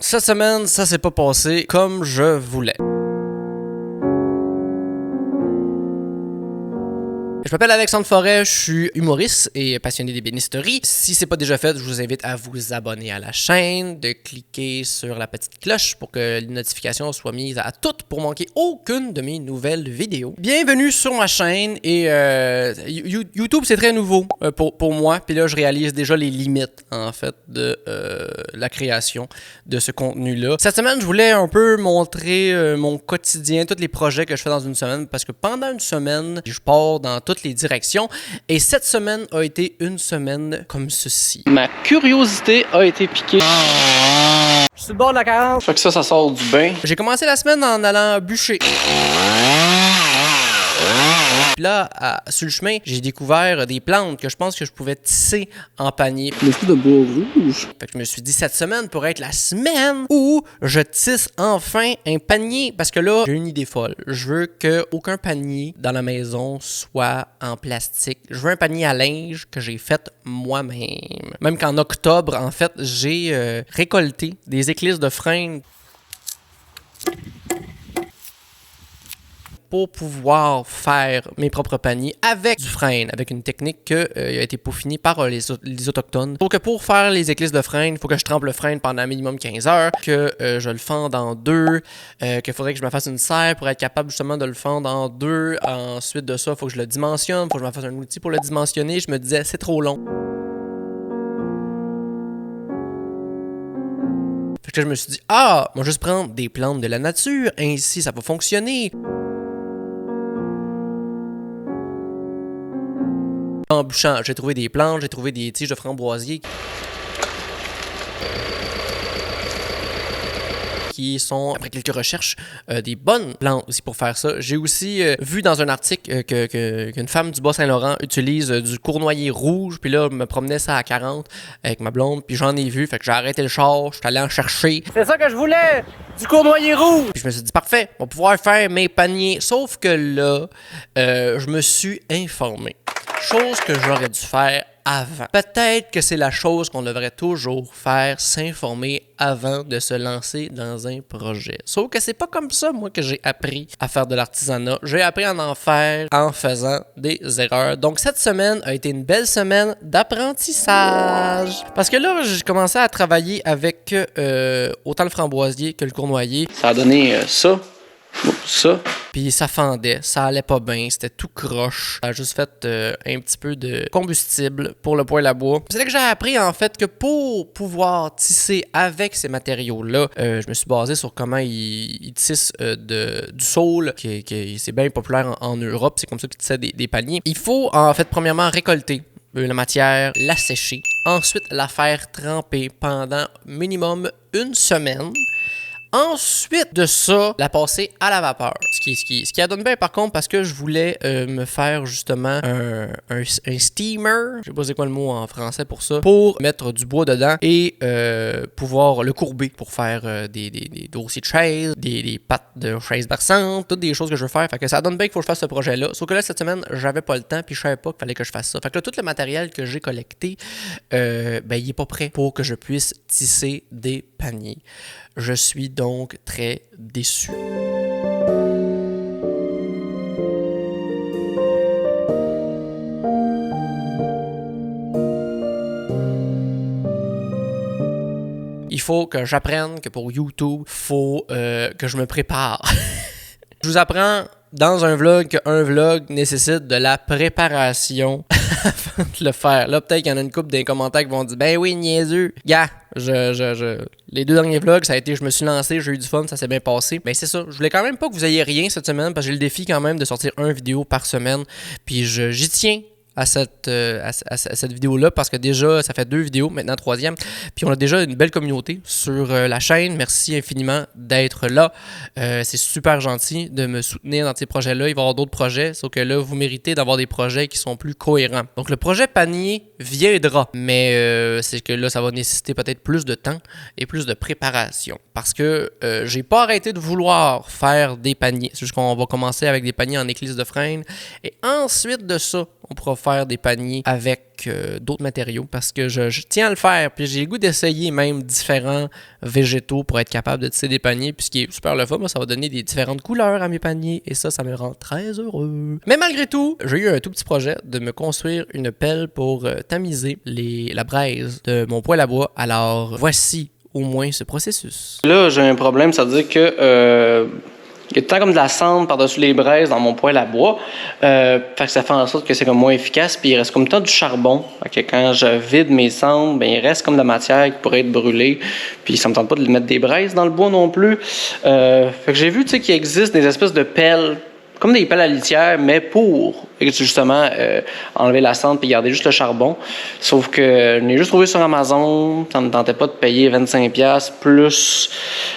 Cette semaine, ça s'est pas passé comme je voulais. Je m'appelle Alexandre Forêt, je suis humoriste et passionné d'ébénisterie. Si c'est pas déjà fait, je vous invite à vous abonner à la chaîne, de cliquer sur la petite cloche pour que les notifications soient mises à toutes pour manquer aucune de mes nouvelles vidéos. Bienvenue sur ma chaîne et YouTube c'est très nouveau pour moi. Puis là je réalise déjà les limites en fait de la création de ce contenu-là. Cette semaine je voulais un peu montrer mon quotidien, tous les projets que je fais dans une semaine parce que pendant une semaine je pars dans toutes les directions et cette semaine a été une semaine comme ceci. Ma curiosité a été piquée. Je suis sur le bord de la 40. Fait que ça sort du bain. J'ai commencé la semaine en allant bûcher. Puis là, sur le chemin, j'ai découvert des plantes que je pense que je pouvais tisser en panier. Beaucoup de bois rouge. Fait que je me suis dit, cette semaine pourrait être la semaine où je tisse enfin un panier. Parce que là, j'ai une idée folle. Je veux qu'aucun panier dans la maison soit en plastique. Je veux un panier à linge que j'ai fait moi-même. Même qu'en octobre, en fait, j'ai récolté des éclisses de frein pour pouvoir faire mes propres paniers avec du frêne, avec une technique qui a été peaufinée par les Autochtones. Pour faire les éclisses de frêne, il faut que je trempe le frêne pendant minimum 15 heures, que je le fende en deux, qu'il faudrait que je me fasse une serre pour être capable justement de le fendre en deux. Ensuite de ça, il faut que je le dimensionne, il faut que je me fasse un outil pour le dimensionner. Je me disais, c'est trop long. Fait que je me suis dit, moi juste prendre des plantes de la nature, ainsi ça va fonctionner. En bûchant, j'ai trouvé des plantes, j'ai trouvé des tiges de framboisier qui sont, après quelques recherches, des bonnes plantes aussi pour faire ça. J'ai aussi vu dans un article qu'une femme du Bas-Saint-Laurent utilise du cournoyer rouge, puis là, je me promenais ça à 40 avec ma blonde, puis j'en ai vu, fait que j'ai arrêté le char, je suis allé en chercher. C'est ça que je voulais! Du cournoyer rouge! Puis je me suis dit, parfait, on va pouvoir faire mes paniers. Sauf que là, je me suis informé. Chose que j'aurais dû faire avant. Peut-être que c'est la chose qu'on devrait toujours faire, s'informer avant de se lancer dans un projet. Sauf que c'est pas comme ça, moi, que j'ai appris à faire de l'artisanat. J'ai appris à en faire en faisant des erreurs. Donc, cette semaine a été une belle semaine d'apprentissage. Parce que là, j'ai commencé à travailler avec autant le framboisier que le cournoyer. Ça a donné ça. Puis ça fendait, ça allait pas bien, c'était tout croche. J'ai juste fait un petit peu de combustible pour le poêle à bois. C'est là que j'ai appris en fait que pour pouvoir tisser avec ces matériaux-là, je me suis basé sur comment ils tissent du saule, qui c'est bien populaire en Europe, c'est comme ça qu'ils tissaient des paniers. Il faut en fait premièrement récolter la matière, la sécher, ensuite la faire tremper pendant minimum une semaine. Ensuite de ça, la passer à la vapeur. Ce qui a donné bien par contre parce que je voulais me faire justement un steamer, je sais pas c'est quoi le mot en français pour ça, pour mettre du bois dedans et pouvoir le courber pour faire des dossiers de chaises, des pattes de chaises berçantes, toutes des choses que je veux faire. Fait que ça donne bien qu'il faut que je fasse ce projet-là. Sauf que là, cette semaine, j'avais pas le temps puis je savais pas qu'il fallait que je fasse ça. Fait que là, tout le matériel que j'ai collecté, il est pas prêt pour que je puisse tisser des paniers. Je suis donc très déçu. Il faut que j'apprenne que pour YouTube, il faut que je me prépare. Je vous apprends dans un vlog qu'un vlog nécessite de la préparation avant de le faire. Là, peut-être qu'il y en a une couple des commentaires qui vont dire « Ben oui, niaiseux! » Gars, les 2 derniers vlogs, ça a été, je me suis lancé, j'ai eu du fun, ça s'est bien passé. Mais c'est ça, je voulais quand même pas que vous ayez rien cette semaine parce que j'ai le défi quand même de sortir une vidéo par semaine. Puis j'y tiens à cette vidéo-là parce que déjà, ça fait 2 vidéos, maintenant 3e. Puis on a déjà une belle communauté sur la chaîne. Merci infiniment d'être là. C'est super gentil de me soutenir dans ces projets-là. Il va y avoir d'autres projets, sauf que là, vous méritez d'avoir des projets qui sont plus cohérents. Donc le projet panier viendra, mais c'est que là, ça va nécessiter peut-être plus de temps et plus de préparation. Parce que j'ai pas arrêté de vouloir faire des paniers. C'est juste qu'on va commencer avec des paniers en éclisse de freine. Et ensuite de ça, on pourra faire des paniers avec avec d'autres matériaux parce que je tiens à le faire. Puis j'ai le goût d'essayer même différents végétaux pour être capable de tisser des paniers. Puis ce qui est super le fun, moi, ça va donner des différentes couleurs à mes paniers et ça me rend très heureux. Mais malgré tout, j'ai eu un tout petit projet de me construire une pelle pour tamiser la braise de mon poêle à bois. Alors voici au moins ce processus. Là, j'ai un problème, ça veut dire que il y a tout le temps comme de la cendre par-dessus les braises dans mon poêle à bois. Fait que ça fait en sorte que c'est comme moins efficace. Puis il reste comme tant du charbon. Fait que quand je vide mes cendres, ben il reste comme de la matière qui pourrait être brûlée. Puis ça me tente pas de mettre des braises dans le bois non plus. Fait que j'ai vu qu'il existe des espèces de pelles, comme des pelles à litière, mais pour justement enlever la cendre puis garder juste le charbon. Sauf que je l'ai juste trouvé sur Amazon, ça me tentait pas de payer 25$ plus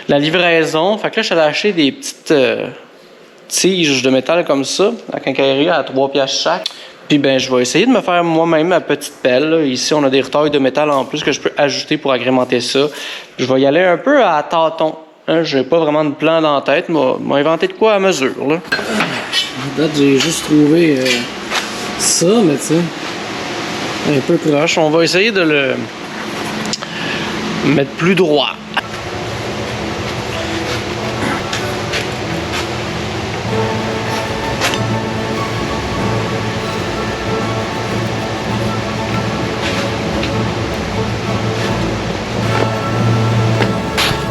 la livraison. Fait que là, je suis allé acheter des petites tiges de métal comme ça, à la quincaillerie à 3$ chaque. Puis ben, je vais essayer de me faire moi-même ma petite pelle. Là. Ici, on a des retailles de métal en plus que je peux ajouter pour agrémenter ça. Je vais y aller un peu à tâtons. Hein, j'ai pas vraiment de plan dans la tête, mais m'a inventé de quoi à mesure. Là. En date, j'ai juste trouvé ça, mais tu sais, un peu croche. On va essayer de le mettre plus droit.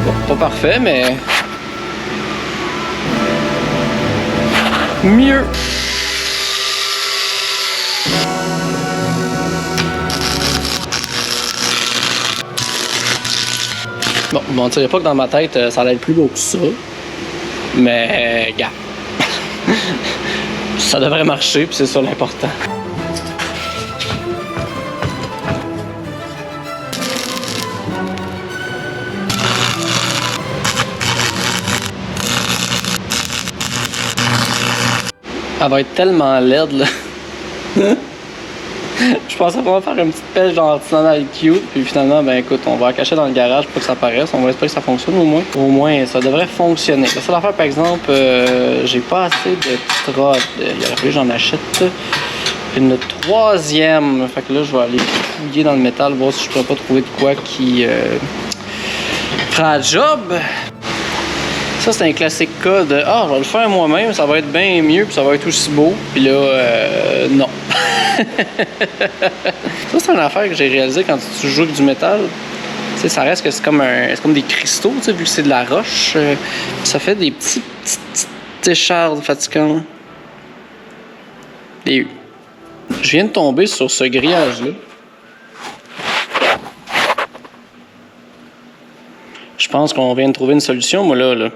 Bon, pas parfait, mais mieux. Bon, je ne mentirais pas que dans ma tête, ça allait être plus beau que ça. Mais, gars, ça devrait marcher, puis c'est ça l'important. Elle va être tellement laide, là. Je pensais vraiment faire une petite pelle genre artisanale cute, puis finalement, ben écoute, on va la cacher dans le garage pour que ça paraisse. On va espérer que ça fonctionne au moins. Au moins, ça devrait fonctionner. La seule affaire, par exemple, j'ai pas assez de trot. Il aurait fallu que j'en achète une troisième. Fait que là, je vais aller fouiller dans le métal, voir si je pourrais pas trouver de quoi qui fera le job. Ça, c'est un classique cas de « Ah, je vais le faire moi-même, ça va être bien mieux, puis ça va être aussi beau. » Puis là, non. Ça, c'est une affaire que j'ai réalisé quand tu joues avec du métal. Tu sais, ça reste que c'est comme des cristaux, tu sais, vu que c'est de la roche. Ça fait des petites échardes fatigantes. Et je viens de tomber sur ce grillage-là. Je pense qu'on vient de trouver une solution, moi, là.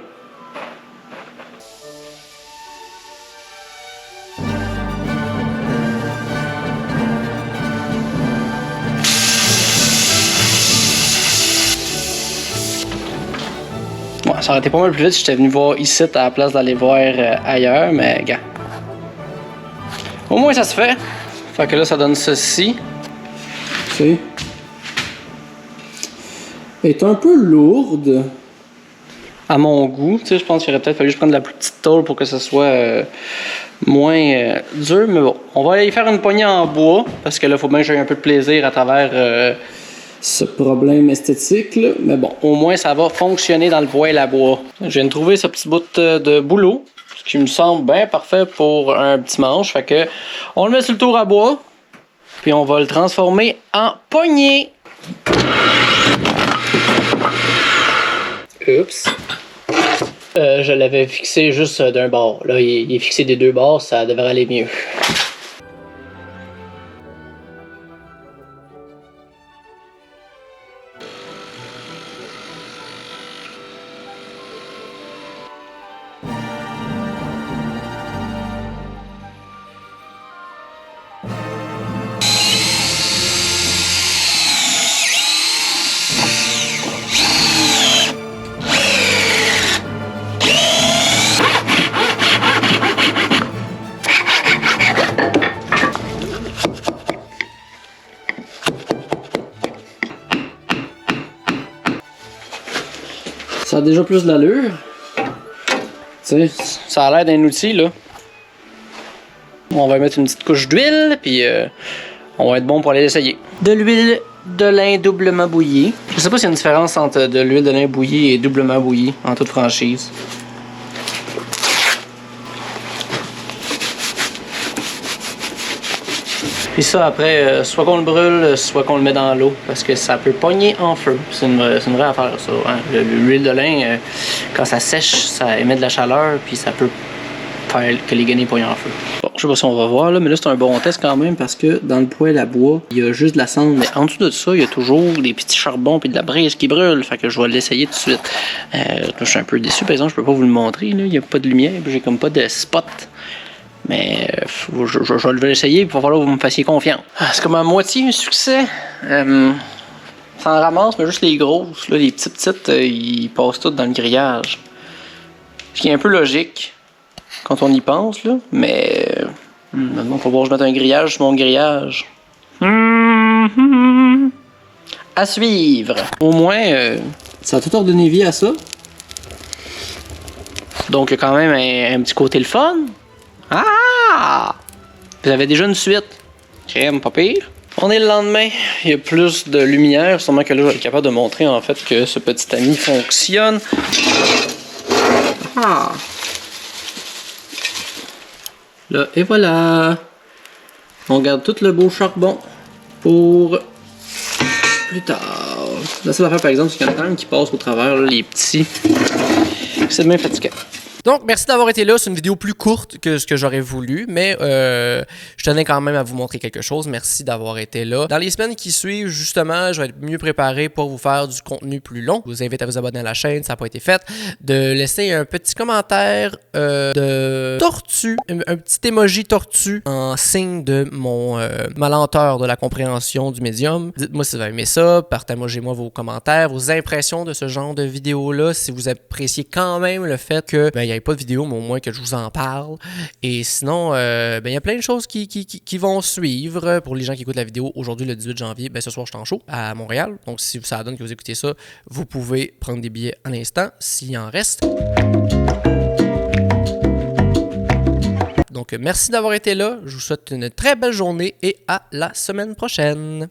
Bon, ça aurait été pas mal plus vite si j'étais venu voir ici à la place d'aller voir ailleurs, mais gars. Au moins, ça se fait. Fait que là, ça donne ceci. Ok. Elle est un peu lourde. À mon goût, tu sais, je pense qu'il aurait peut-être fallu que je prenne de la plus petite tôle pour que ce soit moins dur, mais bon. On va aller faire une poignée en bois, parce que là, il faut bien que j'aie un peu de plaisir à travers ce problème esthétique, là. Mais bon, au moins, ça va fonctionner dans le poêle à bois. Je viens de trouver ce petit bout de boulot, ce qui me semble bien parfait pour un petit manche. Fait que, on le met sur le tour à bois, puis on va le transformer en poignée. Oups. Je l'avais fixé juste d'un bord. Là, il est fixé des deux bords, ça devrait aller mieux. ça a déjà plus d'allure. Tu sais, ça a l'air d'un outil, là. On va mettre une petite couche d'huile, puis On va être bon pour aller l'essayer. De l'huile de lin doublement bouillie. Je sais pas s'il y a une différence entre de l'huile de lin bouillie et doublement bouillie, en toute franchise. Puis ça, après, soit qu'on le brûle, soit qu'on le met dans l'eau, parce que ça peut pogner en feu. C'est une vraie affaire, ça. Hein? L'huile de lin, quand ça sèche, ça émet de la chaleur, puis ça peut faire que les guenilles pognent en feu. Bon, je sais pas si on va voir, là, mais là, c'est un bon test quand même, parce que dans le poêle à bois, il y a juste de la cendre, mais en dessous de ça, il y a toujours des petits charbons puis de la braise qui brûle. Fait que je vais l'essayer tout de suite. Je suis un peu déçu, par exemple, je peux pas vous le montrer, là. Il n'y a pas de lumière, puis j'ai comme pas de spot. Mais je vais l'essayer, il va falloir que vous me fassiez confiance. C'est comme à moitié un succès. Ça en ramasse, mais juste les grosses. Là, les petites, ils passent toutes dans le grillage. Ce qui est un peu logique quand on y pense, là. Mais maintenant, il va falloir que je mette un grillage sur mon grillage. À suivre. Au moins, ça a tout ordonné vie à ça. Donc, il y a quand même un petit côté le fun. Ah! Vous avez déjà une suite. Crème, pas pire. On est le lendemain. Il y a plus de lumière. Sûrement que là, je vais être capable de montrer en fait que ce petit ami fonctionne. Ah! Là, et voilà. On garde tout le beau charbon pour plus tard. La seule affaire, par exemple, c'est qu'il y en a quand même qui passent au travers, là, les petits. C'est bien fatigant. Donc, merci d'avoir été là. C'est une vidéo plus courte que ce que j'aurais voulu, mais je tenais quand même à vous montrer quelque chose. Merci d'avoir été là. Dans les semaines qui suivent, justement, je vais être mieux préparé pour vous faire du contenu plus long. Je vous invite à vous abonner à la chaîne, ça n'a pas été fait. De laisser un petit commentaire de tortue, un petit emoji tortue en signe de ma lenteur de la compréhension du médium. Dites-moi si vous avez aimé ça, partagez-moi vos commentaires, vos impressions de ce genre de vidéo-là, si vous appréciez quand même le fait que il n'y avait pas de vidéo, mais au moins que je vous en parle. Et sinon, il y a plein de choses qui vont suivre. Pour les gens qui écoutent la vidéo aujourd'hui, le 18 janvier, ce soir, je suis en show à Montréal. Donc, si ça donne que vous écoutez ça, vous pouvez prendre des billets à l'instant, s'il en reste. Donc, merci d'avoir été là. Je vous souhaite une très belle journée et à la semaine prochaine.